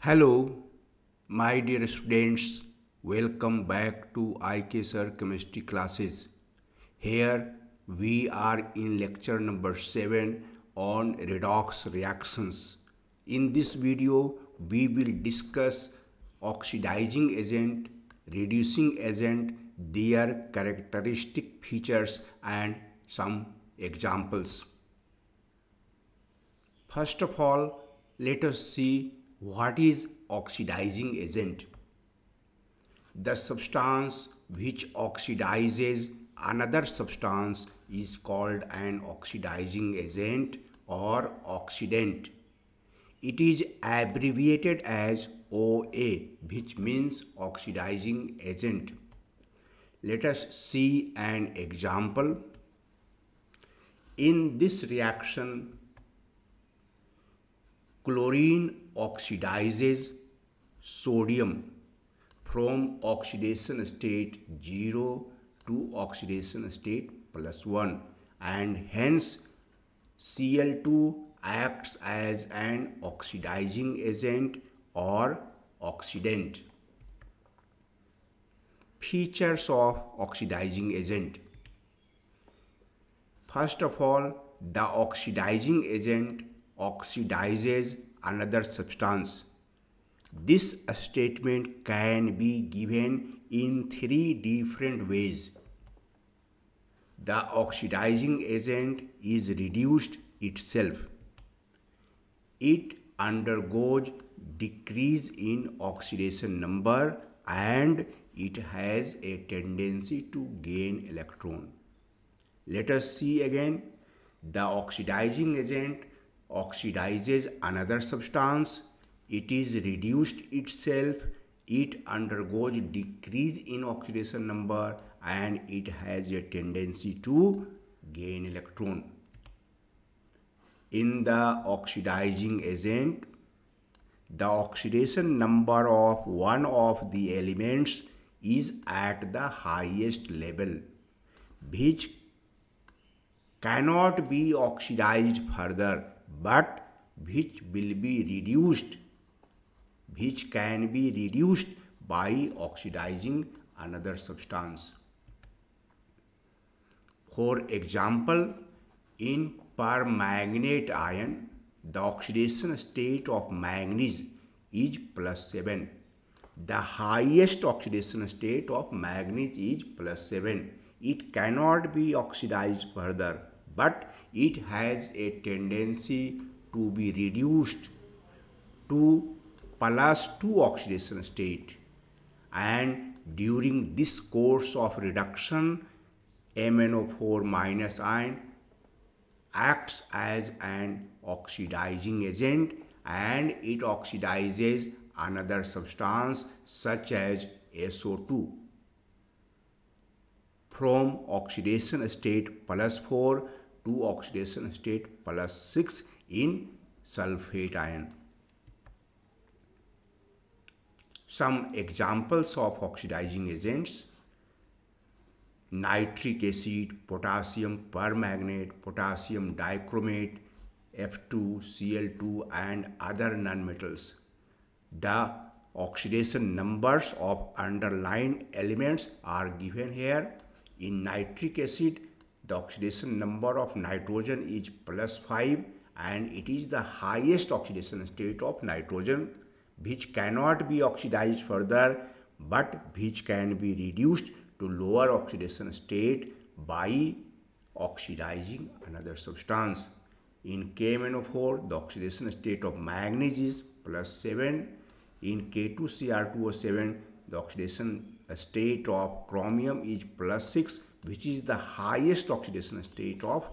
Hello, my dear students. Welcome back to IK Sir Chemistry classes. Here we are in lecture number 7 on redox reactions. In this video, we will discuss oxidizing agent, reducing agent, their characteristic features and some examples. First of all, let us see what is oxidizing agent. The substance which oxidizes another substance is called an oxidizing agent or oxidant. It is abbreviated as OA, which means oxidizing agent. Let us see an example. In this reaction, chlorine oxidizes sodium from oxidation state 0 to oxidation state +1, and hence Cl2 acts as an oxidizing agent or oxidant. Features of oxidizing agent. First of all, the oxidizing agent oxidizes another substance. This statement can be given in three different ways. The oxidizing agent is reduced itself. It undergoes decrease in oxidation number and it has a tendency to gain electron. Let us see again. The oxidizing agent oxidizes another substance. It is reduced itself. It undergoes decrease in oxidation number and it has a tendency to gain electron. In the oxidizing agent, the oxidation number of one of the elements is at the highest level, which cannot be oxidized further, but which will be reduced, which can be reduced by oxidizing another substance. For example, in permanganate ion, the oxidation state of manganese is +7. The highest oxidation state of manganese is +7. It cannot be oxidized further, but it has a tendency to be reduced to +2 oxidation state, and during this course of reduction, MnO4- ion acts as an oxidizing agent and it oxidizes another substance such as SO2 from oxidation state +4 to oxidation state +6 in sulfate ion. Some examples of oxidizing agents: nitric acid, potassium permanganate, potassium dichromate, F2Cl2 and other nonmetals. The oxidation numbers of underlying elements are given here. In nitric acid, the oxidation number of nitrogen is +5 and it is the highest oxidation state of nitrogen, which cannot be oxidized further but which can be reduced to lower oxidation state by oxidizing another substance. In KMnO4, the oxidation state of manganese is +7. In K2Cr2O7, the oxidation state of chromium is +6, which is the highest oxidation state of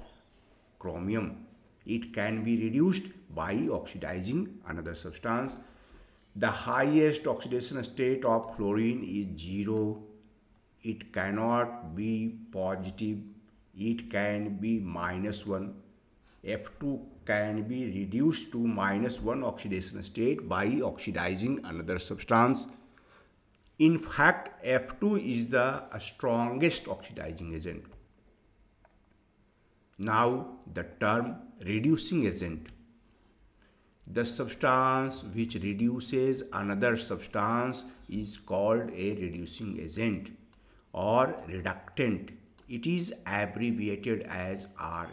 chromium. It can be reduced by oxidizing another substance. The highest oxidation state of fluorine is 0. It cannot be positive. It can be -1. F2 can be reduced to -1 oxidation state by oxidizing another substance. In fact, F2 is the strongest oxidizing agent. Now, the term reducing agent. The substance which reduces another substance is called a reducing agent or reductant. It is abbreviated as Ra.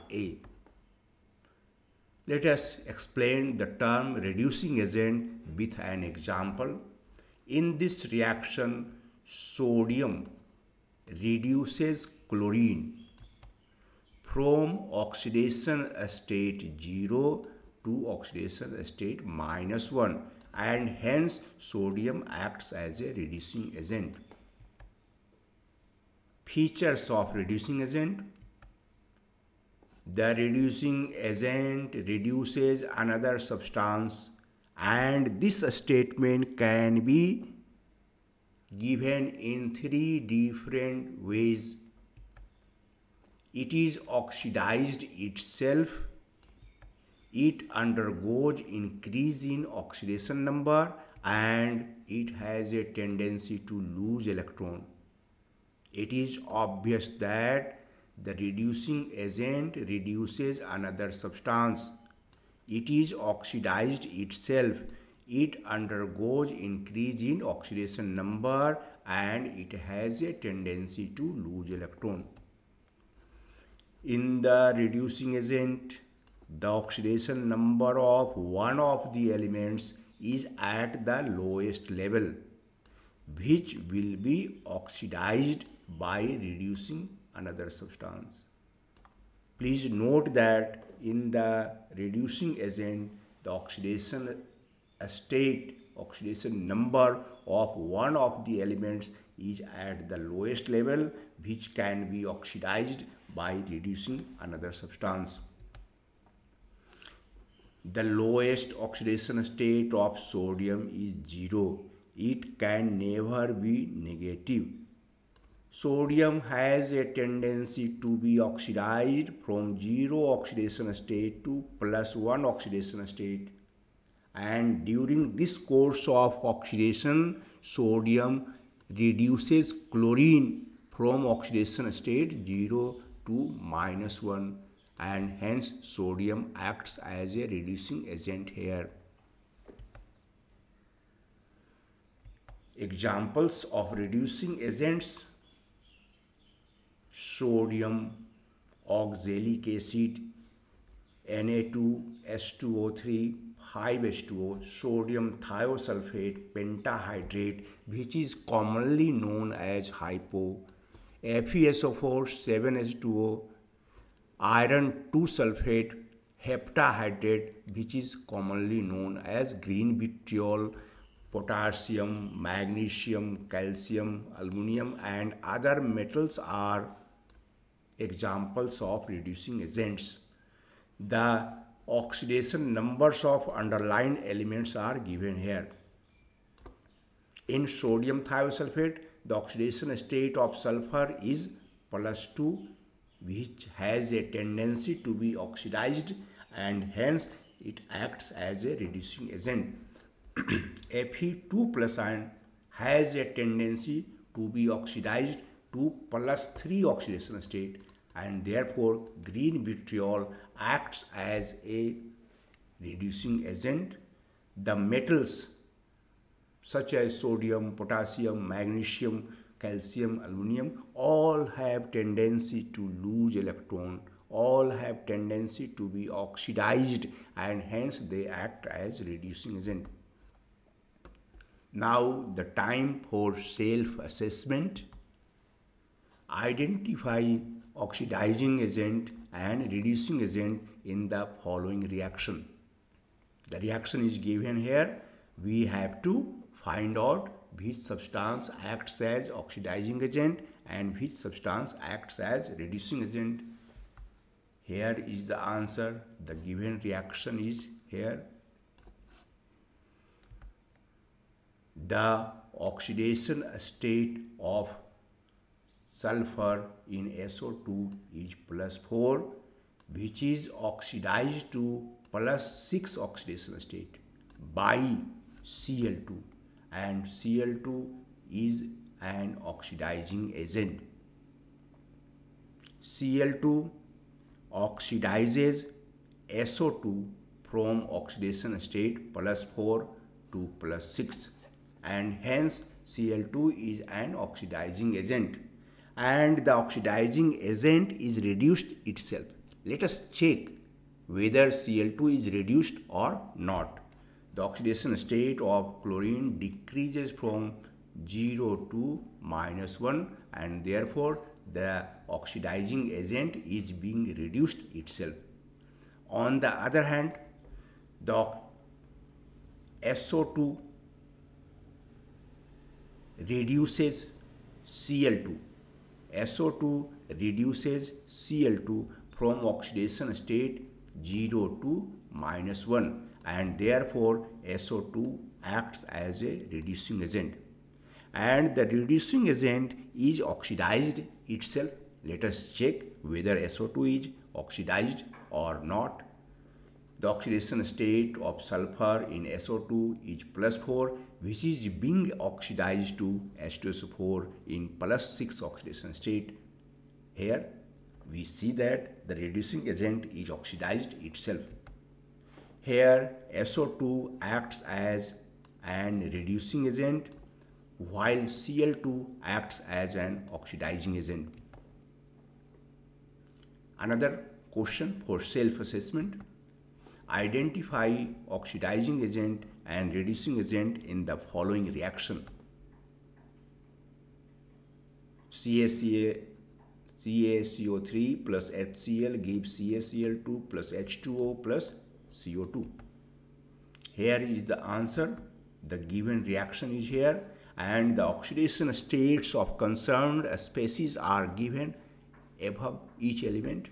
Let us explain the term reducing agent with an example. In this reaction, sodium reduces chlorine from oxidation state 0 to oxidation state -1, and hence sodium acts as a reducing agent. Features of reducing agent: the reducing agent reduces another substance, and this statement can be given in three different ways. It is oxidized itself, it undergoes increase in oxidation number, and it has a tendency to lose electron. It is obvious that the reducing agent reduces another substance. It is oxidized itself, it undergoes increase in oxidation number, and it has a tendency to lose electron. In the reducing agent, the oxidation number of one of the elements is at the lowest level, which will be oxidized by reducing another substance. Please note that in the reducing agent, the oxidation number of one of the elements is at the lowest level, which can be oxidized by reducing another substance. The lowest oxidation state of sodium is 0. It can never be negative. Sodium has a tendency to be oxidized from 0 oxidation state to +1 oxidation state, and during this course of oxidation, sodium reduces chlorine from oxidation state 0 to -1, and hence sodium acts as a reducing agent here. Examples of reducing agents: sodium oxalic acid, Na2H2O3, 5H2O, sodium thiosulfate pentahydrate, which is commonly known as hypo, FeSO4, 7H2O, iron 2 sulfate heptahydrate, which is commonly known as green vitriol, potassium, magnesium, calcium, aluminum, and other metals are examples of reducing agents. The oxidation numbers of underlying elements are given here. In sodium thiosulfate, the oxidation state of sulfur is +2, which has a tendency to be oxidized, and hence it acts as a reducing agent. Fe2 plus ion has a tendency to be oxidized to +3 oxidation state, and therefore green vitriol acts as a reducing agent. The metals such as sodium, potassium, magnesium, calcium, aluminum all have tendency to lose electron, all have tendency to be oxidized, and hence they act as reducing agent. Now the time for self-assessment. Identify oxidizing agent and reducing agent in the following reaction. The reaction is given here. We have to find out which substance acts as oxidizing agent and which substance acts as reducing agent. Here is the answer. The given reaction is here. The oxidation state of sulfur in SO2 is +4, which is oxidized to +6 oxidation state by Cl2, and Cl2 is an oxidizing agent. Cl2 oxidizes SO2 from oxidation state +4 to +6, and hence Cl2 is an oxidizing agent, and the oxidizing agent is reduced itself. Let us check whether Cl2 is reduced or not. The oxidation state of chlorine decreases from 0 to -1, and therefore the oxidizing agent is being reduced itself. On the other hand, the SO2 reduces Cl2. SO2 reduces Cl2 from oxidation state 0 to -1, and therefore SO2 acts as a reducing agent, and the reducing agent is oxidized itself. Let us check whether SO2 is oxidized or not. The oxidation state of sulfur in SO2 is +4, which is being oxidized to H2SO4 in +6 oxidation state. Here we see that the reducing agent is oxidized itself. Here SO2 acts as an reducing agent, while Cl2 acts as an oxidizing agent. Another question for self-assessment: identify oxidizing agent and reducing agent in the following reaction. CaCO3 plus HCl gives CaCl2 plus H2O plus CO2. Here is the answer. The given reaction is here, and the oxidation states of concerned species are given above each element.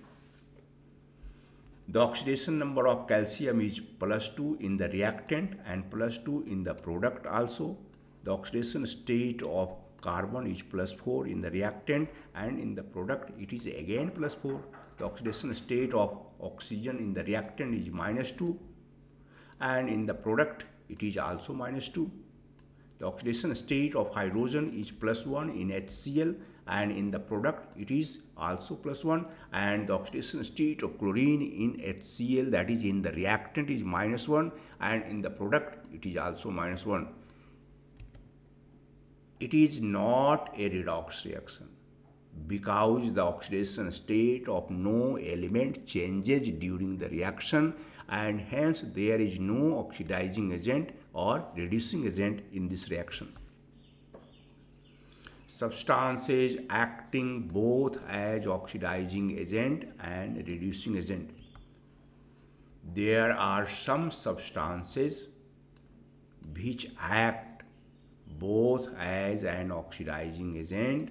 The oxidation number of calcium is +2 in the reactant and +2 in the product also. The oxidation state of carbon is +4 in the reactant, and in the product it is again +4. The oxidation state of oxygen in the reactant is -2, and in the product it is also -2. The oxidation state of hydrogen is +1 in HCl, and in the product it is also +1, and the oxidation state of chlorine in HCl, that is in the reactant, is -1, and in the product it is also -1. It is not a redox reaction because the oxidation state of no element changes during the reaction, and hence there is no oxidizing agent or reducing agent in this reaction. Substances acting both as oxidizing agent and reducing agent. There are some substances which act both as an oxidizing agent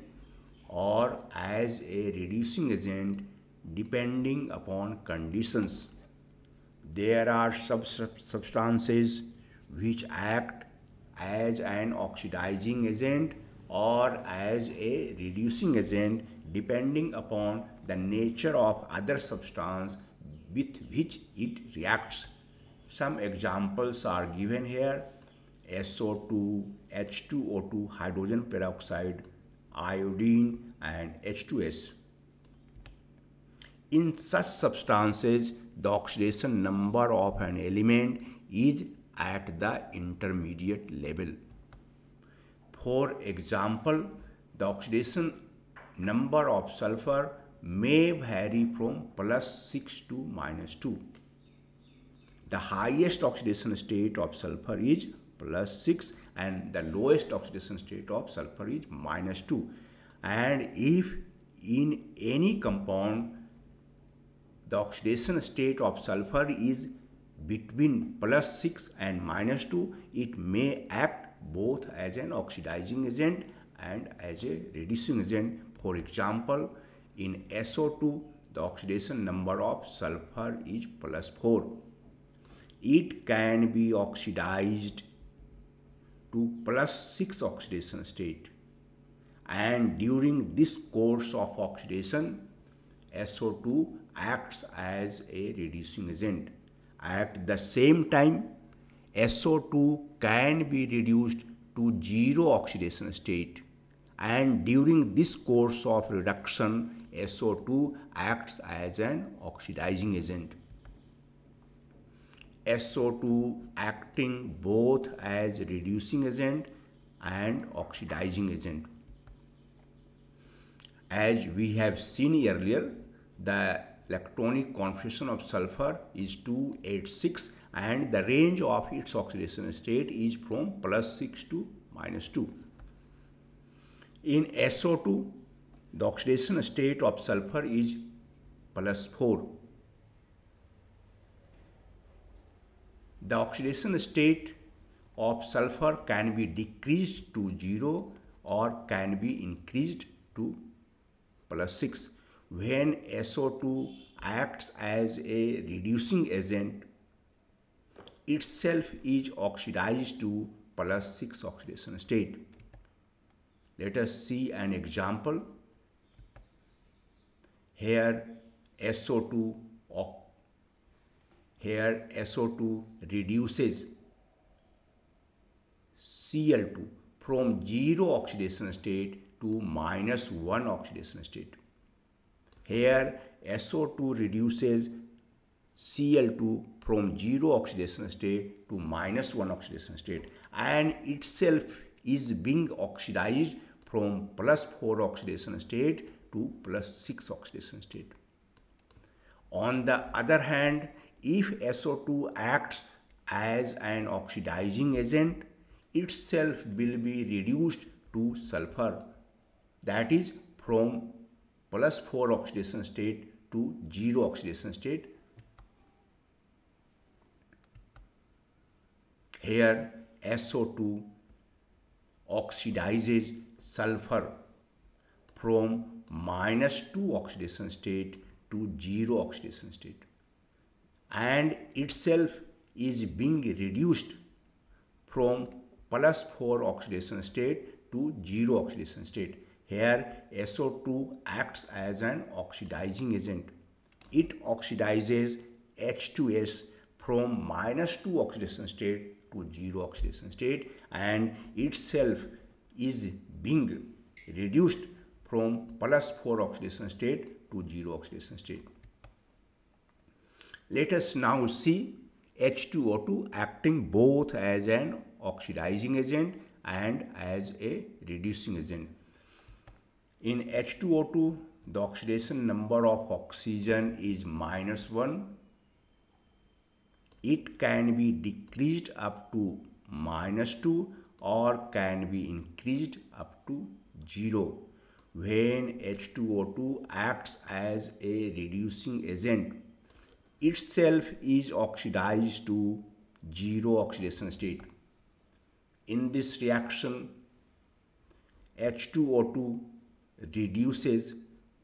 or as a reducing agent depending upon conditions. There are substances which act as an oxidizing agent or as a reducing agent depending upon the nature of other substance with which it reacts. Some examples are given here: SO2, H2O2, hydrogen peroxide, iodine, and H2S. In such substances, the oxidation number of an element is at the intermediate level. For example, the oxidation number of sulfur may vary from +6 to -2. The highest oxidation state of sulfur is +6, and the lowest oxidation state of sulfur is -2. And if in any compound the oxidation state of sulfur is between +6 and -2, it may act both as an oxidizing agent and as a reducing agent. For example, in SO2, the oxidation number of sulfur is +4. It can be oxidized to +6 oxidation state, and during this course of oxidation, SO2 acts as a reducing agent. At the same time, SO2 can be reduced to 0 oxidation state, and during this course of reduction, SO2 acts as an oxidizing agent. SO2 acting both as reducing agent and oxidizing agent. As we have seen earlier, the electronic configuration of sulfur is 286 and the range of its oxidation state is from +6 to -2. In SO2, the oxidation state of sulfur is +4. The oxidation state of sulfur can be decreased to 0 or can be increased to +6. When SO2 acts as a reducing agent, itself is oxidized to +6 oxidation state. Let us see an example. Here SO2 reduces Cl2 from 0 oxidation state to -1 oxidation state. Here SO2 reduces Cl2 from 0 oxidation state to -1 oxidation state and itself is being oxidized from +4 oxidation state to +6 oxidation state. On the other hand, if SO2 acts as an oxidizing agent, itself will be reduced to sulfur, that is from +4 oxidation state to 0 oxidation state. Here SO2 oxidizes sulfur from -2 oxidation state to 0 oxidation state and itself is being reduced from +4 oxidation state to 0 oxidation state. Here SO2 acts as an oxidizing agent. It oxidizes H2S from -2 oxidation state to 0 oxidation state and itself is being reduced from +4 oxidation state to 0 oxidation state. Let us now see H2O2 acting both as an oxidizing agent and as a reducing agent. In H2O2, the oxidation number of oxygen is -1. It can be decreased up to -2 or can be increased up to 0. When H2O2 acts as a reducing agent, itself is oxidized to 0 oxidation state. In this reaction, H2O2 reduces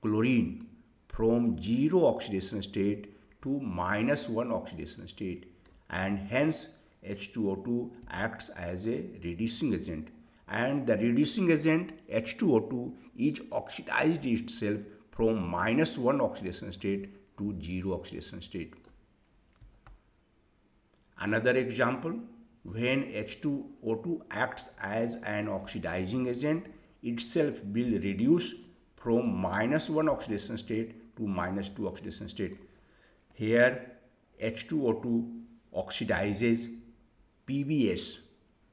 chlorine from 0 oxidation state to -1 oxidation state and hence H2O2 acts as a reducing agent and the reducing agent H2O2 is oxidized itself from -1 oxidation state to 0 oxidation state. Another example, when H2O2 acts as an oxidizing agent, itself will reduce from -1 oxidation state to -2 oxidation state. Here H2O2 oxidizes PbS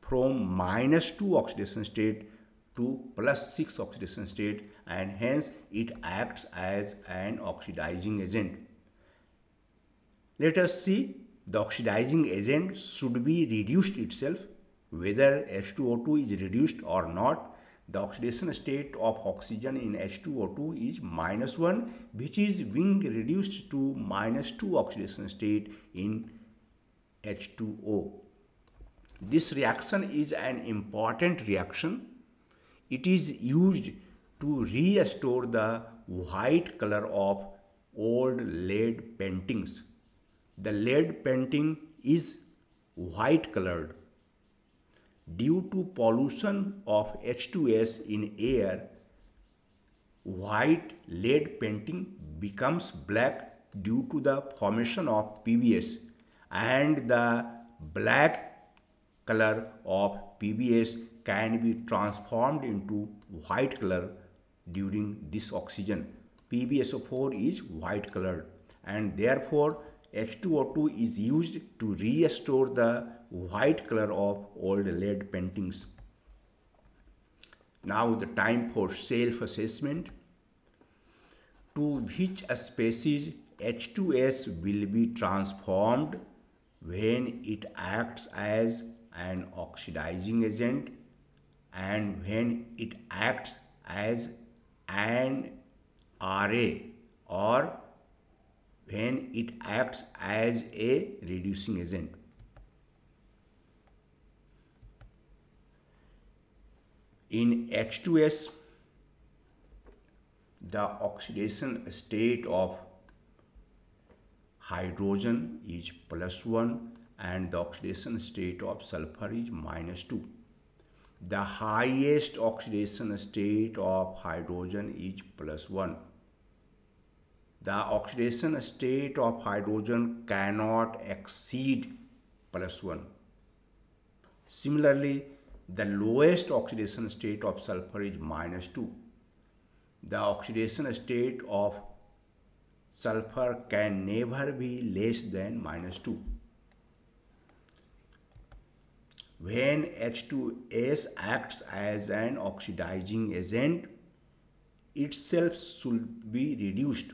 from -2 oxidation state to +6 oxidation state and hence it acts as an oxidizing agent. Let us see the oxidizing agent should be reduced itself. Whether H2O2 is reduced or not, the oxidation state of oxygen in H2O2 is -1, which is being reduced to -2 oxidation state in H2O. This reaction is an important reaction. It is used to restore the white color of old lead paintings. The lead painting is white colored. Due to pollution of H2S in air, white lead painting becomes black due to the formation of PbS, and the black color of PbS can be transformed into white color during this oxygen. PbSO4 is white colored and therefore H2O2 is used to restore the white color of old lead paintings. Now the time for self-assessment. To which species H2S will be transformed when it acts as an oxidizing agent and when it acts as an RA, or when it acts as a reducing agent. In H2S, the oxidation state of hydrogen is +1 and the oxidation state of sulfur is -2. The highest oxidation state of hydrogen is +1. The oxidation state of hydrogen cannot exceed +1. Similarly, the lowest oxidation state of sulfur is -2. The oxidation state of sulfur can never be less than -2. When H2S acts as an oxidizing agent, itself should be reduced.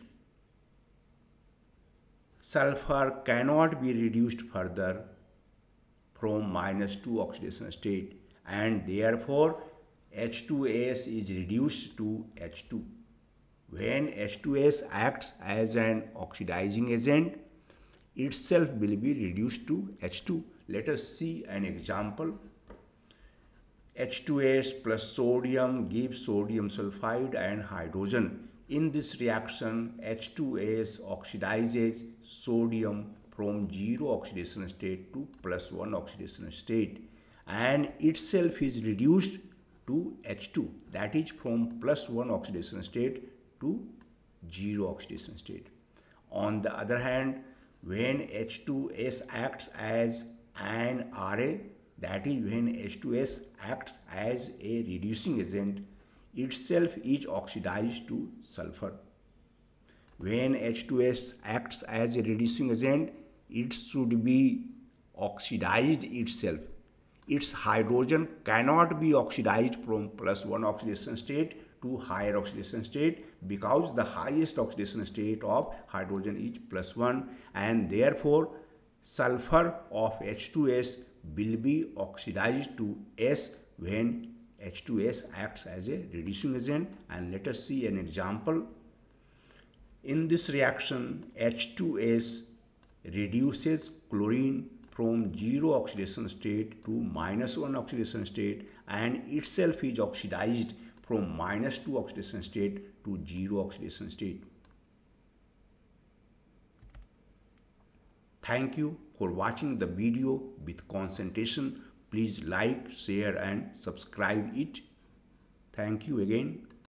Sulfur cannot be reduced further from -2 oxidation state, and therefore H2S is reduced to H2. When H2S acts as an oxidizing agent, itself will be reduced to H2. Let us see an example. H2S plus sodium gives sodium sulfide and hydrogen. In this reaction, H2S oxidizes sodium from 0 oxidation state to +1 oxidation state, and itself is reduced to H2, that is from +1 oxidation state to 0 oxidation state. On the other hand, when H2S acts as an RA, that is when H2S acts as a reducing agent, itself is oxidized to sulfur. When H2S acts as a reducing agent, it should be oxidized itself. Its hydrogen cannot be oxidized from +1 oxidation state to higher oxidation state, because the highest oxidation state of hydrogen is +1, and therefore sulfur of H2S will be oxidized to S when H2S acts as a reducing agent. And let us see an example. In this reaction, H2S reduces chlorine from 0 oxidation state to -1 oxidation state, and itself is oxidized from -2 oxidation state to 0 oxidation state. Thank you for watching the video with concentration. Please like, share and subscribe it. Thank you again.